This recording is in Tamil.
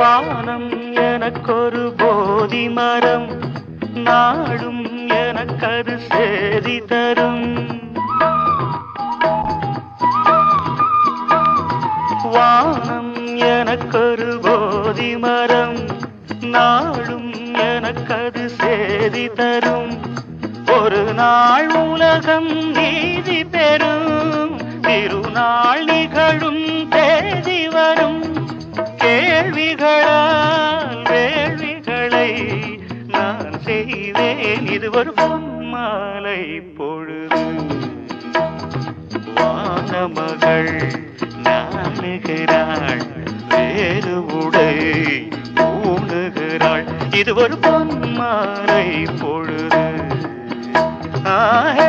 வானம் எனக்கொரு போதி மரம், நாடும் எனக்கது சேதி தரும். வானம் எனக்கொரு போதி மரம், நாடும் எனக்கது சேதி தரும். ஒரு நாள் உலகம் நீதி பெறும், திருநாள் நிகழும் தேதி வரும். கேள்விகளால் வேள்விகளை நான் செய்வேன், இது ஒரு பொன்மாலை பொழுது. வானமகள் நாணுகிறாள், வேறு உடை ஊணுகிறாள், இது ஒரு பொன்மாலை பொழுது. ஆஹே